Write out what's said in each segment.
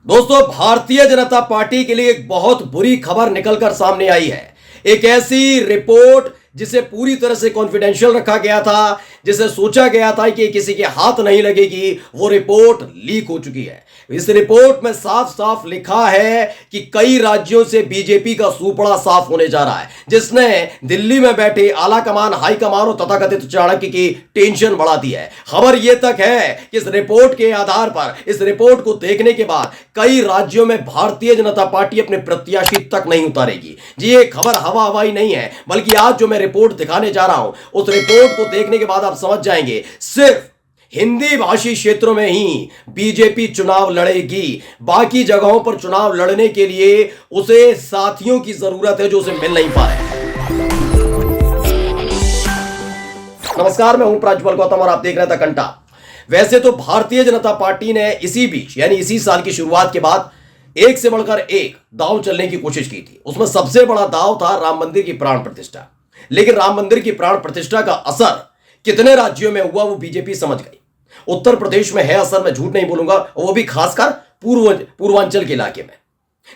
दोस्तों, भारतीय जनता पार्टी के लिए एक बहुत बुरी खबर निकलकर सामने आई है। एक ऐसी रिपोर्ट जिसे पूरी तरह से कॉन्फिडेंशियल रखा गया था, जिसे सोचा गया था कि किसी के हाथ नहीं लगेगी, वो रिपोर्ट लीक हो चुकी है। इस रिपोर्ट में साफ साफ लिखा है कि कई राज्यों से बीजेपी का सूपड़ा साफ होने जा रहा है, जिसने दिल्ली में बैठे आला कमान, हाई कमान और तथाकथित चाणक्य की टेंशन बढ़ा दी है। खबर यह तक है कि इस रिपोर्ट के आधार पर, इस रिपोर्ट को देखने के बाद कई राज्यों में भारतीय जनता पार्टी अपने प्रत्याशी तक नहीं उतारेगी। जी, ये खबर हवा हवाई नहीं है, बल्कि आज जो मैं रिपोर्ट दिखाने जा रहा हूं, उस रिपोर्ट को देखने के बाद आप समझ जाएंगे सिर्फ हिंदी भाषी क्षेत्रों में ही बीजेपी चुनाव लड़ेगी। बाकी जगहों पर चुनाव लड़ने के लिए उसे साथियों की जरूरत है जो उसे मिल नहीं पा रहे हैं। नमस्कार, मैं हूं प्रज्वल गौतम और आप देख रहे थे कंटा। वैसे तो भारतीय जनता पार्टी ने इसी बीच यानी इसी साल की शुरुआत के बाद एक से बढ़कर एक दांव चलने की कोशिश की थी। उसमें सबसे बड़ा दांव था राम मंदिर की प्राण प्रतिष्ठा। लेकिन राम मंदिर की प्राण प्रतिष्ठा का असर कितने राज्यों में हुआ वो बीजेपी समझ गई। उत्तर प्रदेश में है असर, मैं झूठ नहीं बोलूंगा, वो भी खासकर पूर्वांचल के इलाके में।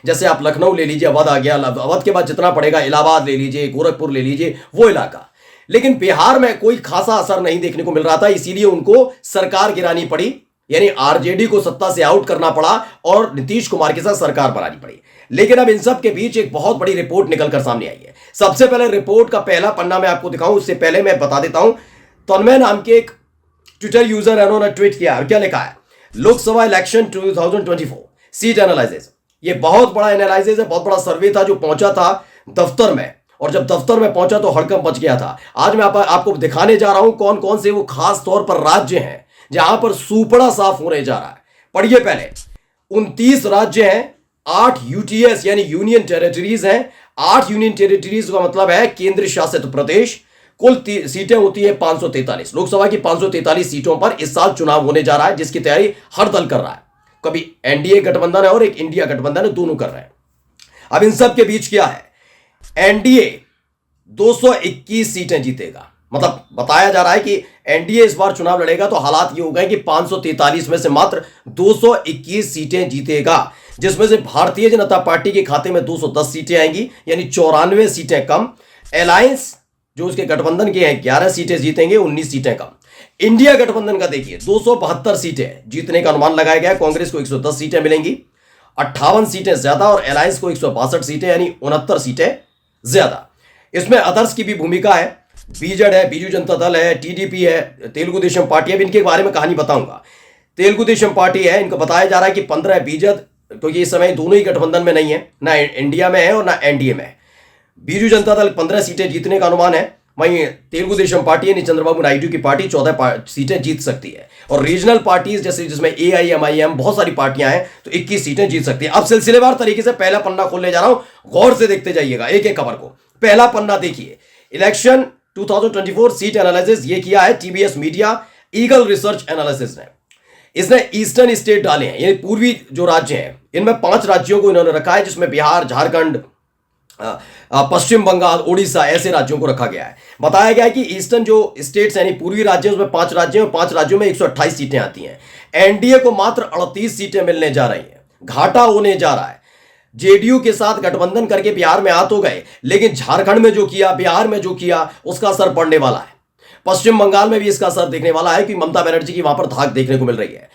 जैसे आप लखनऊ ले लीजिए, अवध आ गया, अवध के बाद जितना पड़ेगा, इलाहाबाद ले लीजिए, गोरखपुर ले लीजिए, वो इलाका। लेकिन बिहार में कोई खासा असर नहीं देखने को मिल रहा था, इसीलिए उनको सरकार गिरानी पड़ी, यानी आरजेडी को सत्ता से आउट करना पड़ा और नीतीश कुमार के साथ सरकार बनानी पड़ी। लेकिन अब इन सब के बीच एक बहुत बड़ी रिपोर्ट निकलकर सामने आई है। सबसे पहले रिपोर्ट का पहला पन्ना मैं आपको दिखाऊं, उससे पहले मैं बता देता हूं, तन्मय नाम के एक ट्विटर यूजर है, उन्होंने ट्वीट किया। क्या लिखा है? Lok Sabha election 2024 seat analysis. ये बहुत बड़ा एनालिसिस है, बहुत बड़ा सर्वे था जो पहुंचा था दफ्तर में, और जब दफ्तर में पहुंचा तो हड़कंप मच गया था। आज मैं आपको दिखाने जा रहा हूं कौन कौन से वो खास तौर पर राज्य हैं जहां पर सूपड़ा साफ होने जा रहा है। पढ़िए पहले। 29 राज्य हैं, 8 यूटीएस यानी यूनियन टेरिटरीज हैं। 8 यूनियन टेरिटरीज का मतलब है केंद्र शासित प्रदेश। कुल सीटें होती है 543। लोकसभा की 543 सीटों पर इस साल चुनाव होने जा रहा है, जिसकी तैयारी हर दल कर रहा है। कभी एनडीए गठबंधन है और एक इंडिया गठबंधन है, दोनों कर रहे हैं। अब इन सब के बीच क्या है? एनडीए 221 सीटें जीतेगा। मतलब बताया जा रहा है कि एनडीए इस बार चुनाव लड़ेगा तो हालात ये हो गए कि 543 में से मात्र 221 सीटें जीतेगा, जिसमें से भारतीय जनता पार्टी के खाते में 210 सीटें आएंगी, यानी 94 सीटें कम। अलायंस जो उसके गठबंधन के हैं 11 सीटें जीतेंगे, 19 सीटें कम। इंडिया गठबंधन का देखिए 272 सीटें जीतने का अनुमान लगाया गया। कांग्रेस को 110 सीटें मिलेंगी, 58 सीटें ज्यादा, और अलायंस को 162 सीटें यानी 69 सीटें ज्यादा। इसमें अदर्स की भी भूमिका है। बीजेड है, बीजू जनता दल है, टीडीपी है, तेलुगु देशम पार्टी है। इनके बारे में कहानी बताऊंगा। तेलुगु देशम पार्टी है, इनको बताया जा रहा है कि 15 बीजेड, क्योंकि इस समय दोनों ही गठबंधन में नहीं है, ना इंडिया में है और ना एनडीए में है। बीजू जनता दल 15 सीटें जीतने का अनुमान है। वहीं तेलुगु देशम पार्टी यानी चंद्रबाबू नायडू की पार्टी 14 सीटें जीत सकती है। और रीजनल पार्टीज जैसे जिसमें एआईएमआईएम, बहुत सारी पार्टियां हैं, तो 21 सीटें जीत सकती है। अब सिलसिलेवार तरीके से पहला पन्ना खोलने जा रहा हूं, गौर से देखते जाइएगा एक एक खबर को। पहला पन्ना देखिए, इलेक्शन 2024 सीट एनालिसिस, ये किया है TBS media eagle research analysis ने। इसने ईस्टर्न स्टेट डाले हैं, यानी पूर्वी जो राज्य हैं, इनमें 5 राज्यों को इन्होंने रखा है, जिसमें बिहार, झारखंड, पश्चिम बंगाल, उड़ीसा, ऐसे राज्यों को रखा गया है। बताया गया है कि ईस्टर्न जो स्टेट्स यानी पूर्वी राज्य, उसमें 5 राज्य हैं, 5 राज्यों में 128 सीटें आती हैं। एनडीए को मात्र 38 सीटें मिलने जा रही हैं, घाटा होने जा रहा है। जेडीयू के साथ गठबंधन करके बिहार में आ तो गए, लेकिन झारखंड में जो किया, बिहार में जो किया, उसका असर पड़ने वाला है। पश्चिम बंगाल में भी इसका असर देखने वाला है कि ममता बनर्जी की वहां पर धाक देखने को मिल रही है।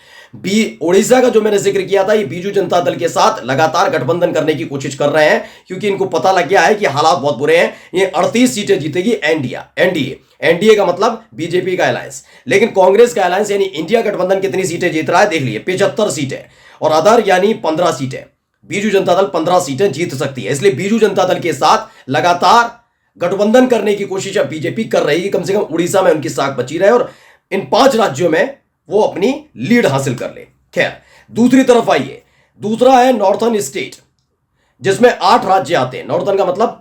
उड़ीसा का जो मैंने जिक्र किया था, ये बीजू जनता दल के साथ लगातार गठबंधन करने की कोशिश कर रहे हैं, क्योंकि इनको पता लग गया है कि हालात बहुत बुरे हैं। ये 38 सीटें जीतेगी एनडीए का मतलब बीजेपी का अलायंस। लेकिन कांग्रेस का अलायंस यानी इंडिया गठबंधन कितनी सीटें जीत रहा है देख लीजिए, 75 सीटें, और अदर यानी 15 सीटें। बीजू जनता दल 15 सीटें जीत सकती है। इसलिए बीजू जनता दल के साथ लगातार गठबंधन करने की कोशिश अब बीजेपी कर रही है, कम से कम उड़ीसा में उनकी साख बची रहे और इन 5 राज्यों में वो अपनी लीड हासिल कर ले। खैर, दूसरी तरफ आइए, दूसरा है नॉर्थर्न स्टेट, जिसमें 8 राज्य आते हैं। नॉर्थर्न का मतलब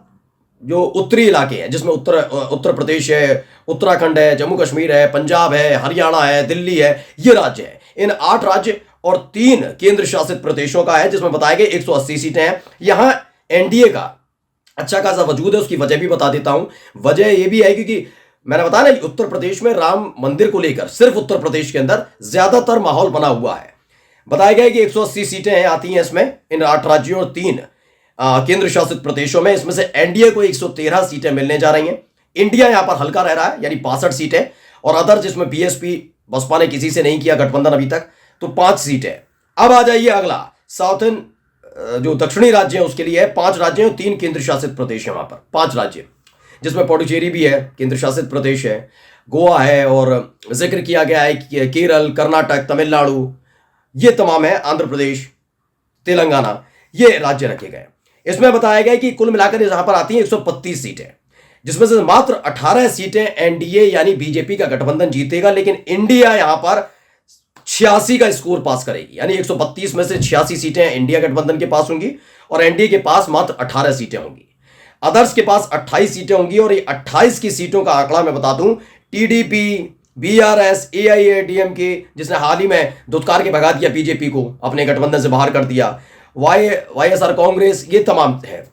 जो उत्तरी इलाके हैं, जिसमें उत्तर प्रदेश है, उत्तराखंड है, जम्मू कश्मीर है, पंजाब है, हरियाणा है, दिल्ली है, ये राज्य है। इन 8 राज्य और 3 केंद्र शासित प्रदेशों का है, जिसमें बताया गया 180 सीटें हैं। यहां एनडीए का अच्छा खासा वजूद है। उसकी वजह भी बता देता हूं। वजह यह भी है क्योंकि मैंने बताया ना, उत्तर प्रदेश में राम मंदिर को लेकर सिर्फ उत्तर प्रदेश के अंदर ज्यादातर माहौल बना हुआ है। बताया गया है कि 180 सीटें हैं आती हैं इसमें, इन 8 राज्यों और 3 केंद्र शासित प्रदेशों में। इसमें से एनडीए को 113 सीटें मिलने जा रही हैं। इंडिया यहां पर हल्का रह रहा है, यानी 62 सीटें, और अदर जिसमें बीएसपी बसपा ने किसी से नहीं किया गठबंधन अभी तक, तो 5 सीटें। अब आ जाइए अगला, साउथर्न जो दक्षिणी राज्य है उसके लिए है 5 राज्य और 3 केंद्र शासित प्रदेश है। वहां पर 5 राज्य, जिसमें पुडुचेरी भी है, केंद्र शासित प्रदेश है, गोवा है, और जिक्र किया गया है कि केरल, कर्नाटक, तमिलनाडु, ये तमाम है, आंध्र प्रदेश, तेलंगाना, ये राज्य रखे गए। इसमें बताया गया कि कुल मिलाकर यहां पर आती हैं 132 सीटें, जिसमें से मात्र 18 सीटें एनडीए यानी बीजेपी का गठबंधन जीतेगा, लेकिन इंडिया यहां पर 86 का स्कोर पास करेगी, यानी 132 में से 86 सीटें इंडिया गठबंधन के पास होंगी और एनडीए के पास मात्र 18 सीटें होंगी। अदर्स के पास 28 सीटें होंगी, और ये 28 की सीटों का आंकड़ा मैं बता दूं, टीडीपी, बीआरएस, एआईएडीएमके, जिसने हाल ही में धुतकार के भगा दिया बीजेपी को, अपने गठबंधन से बाहर कर दिया, वाईएसआर कांग्रेस, ये तमाम है।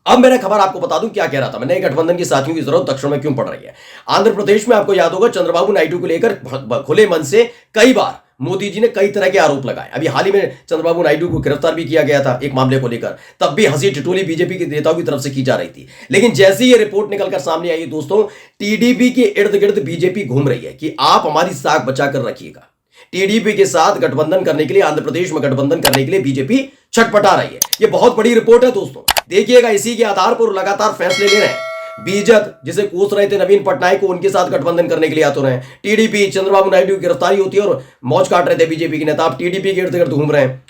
अब मैंने खबर आपको बता दूं क्या कह रहा था मैं, नए गठबंधन की साथियों की जरूरत दक्षिण में क्यों पड़ रही है। आंध्र प्रदेश में आपको याद होगा चंद्रबाबू नायडू को लेकर खुले मन से कई बार मोदी जी ने कई तरह के आरोप लगाए। अभी हाल ही में चंद्रबाबू नायडू को गिरफ्तार भी किया गया था एक मामले को लेकर, तब भी हंसी टिटोली बीजेपी के नेताओं की तरफ से की जा रही थी। लेकिन जैसे ये रिपोर्ट निकलकर सामने आई दोस्तों, टीडीपी के इर्द गिर्द बीजेपी घूम रही है कि आप हमारी साख बचाकर रखिएगा। टीडीपी के साथ गठबंधन करने के लिए, आंध्र प्रदेश में गठबंधन करने के लिए बीजेपी छटपटा रही है। ये बहुत बड़ी रिपोर्ट है दोस्तों, देखिएगा। इसी के आधार पर लगातार फैसले ले रहे हैं। बीजेपी जिसे कोस रहे थे नवीन पटनायक को, उनके साथ गठबंधन करने के लिए आते रहे। टीडीपी, चंद्रबाबू नायडू की गिरफ्तारी होती है और मौज काट रहे थे बीजेपी के नेता, आप टीडीपी के इर्द गिर्द घूम रहे हैं।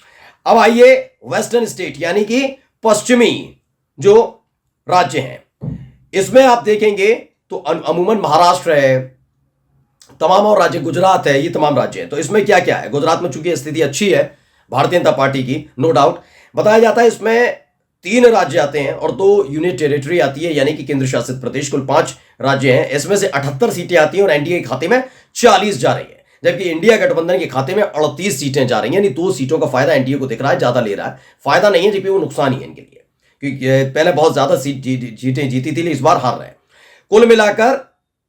अब आइए वेस्टर्न स्टेट यानी कि पश्चिमी जो राज्य हैं, इसमें आप देखेंगे तो अमूमन महाराष्ट्र है, तमाम और राज्य, गुजरात है, ये तमाम राज्य हैं। तो इसमें क्या क्या है, गुजरात में चूंकि स्थिति अच्छी है भारतीय जनता पार्टी की, नो डाउट, बताया जाता है इसमें 3 राज्य आते हैं और 2 यूनिट टेरिटरी आती है, यानी कि केंद्र शासित प्रदेश। कुल 5 राज्य हैं, इसमें से 78 सीटें आती हैं और एनडीए के खाते में 40 जा रही है, जबकि इंडिया गठबंधन के खाते में 38 सीटें जा रही हैं। यानी 2 सीटों का फायदा एनडीए को दिख रहा है, ज्यादा ले रहा है। फायदा नहीं है, जबकि वो नुकसान ही है इनके लिए, क्योंकि पहले बहुत ज्यादा सीटें जीती थी, लेकिन इस बार हार रहे हैं। कुल मिलाकर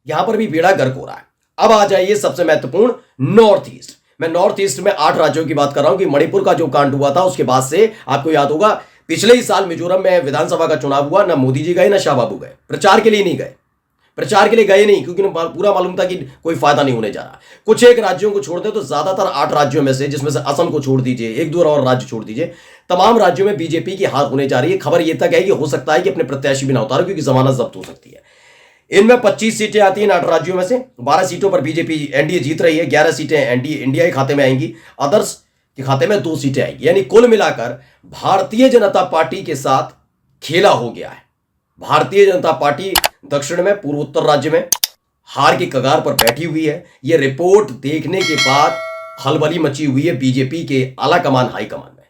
यहां पर भी बेड़ा गर्क हो रहा है। अब आ जाइए सबसे महत्वपूर्ण, नॉर्थ ईस्ट। मैं नॉर्थ ईस्ट में 8 राज्यों की बात कर रहा हूं कि मणिपुर का जो कांड हुआ था उसके बाद से आपको याद होगा पिछले ही साल मिजोरम में विधानसभा का चुनाव हुआ, ना मोदी जी गए ना शाह बाबू गए, प्रचार के लिए नहीं गए, प्रचार के लिए गए नहीं, क्योंकि पूरा मालूम था कि कोई फायदा नहीं होने जा रहा। कुछ एक राज्यों को छोड़ दे तो ज्यादातर 8 राज्यों में से, जिसमें से असम को छोड़ दीजिए, 1-2 और राज्य छोड़ दीजिए, तमाम राज्यों में बीजेपी की हार होने जा रही है। खबर यह तक है कि हो सकता है कि अपने प्रत्याशी भी ना उतारो, क्योंकि जमानत जब्त हो सकती है। इनमें 25 सीटें आती हैं 8 राज्यों में से, 12 सीटों पर बीजेपी एनडीए जीत रही है, 11 सीटें एनडीए इंडिया के खाते में आएंगी, अदर्स के खाते में 2 सीटें आएंगी। यानी कुल मिलाकर भारतीय जनता पार्टी के साथ खेला हो गया है। भारतीय जनता पार्टी दक्षिण में, पूर्वोत्तर राज्य में हार की कगार पर बैठी हुई है। यह रिपोर्ट देखने के बाद खलबली मची हुई है बीजेपी के आला कमान, हाई कमान में।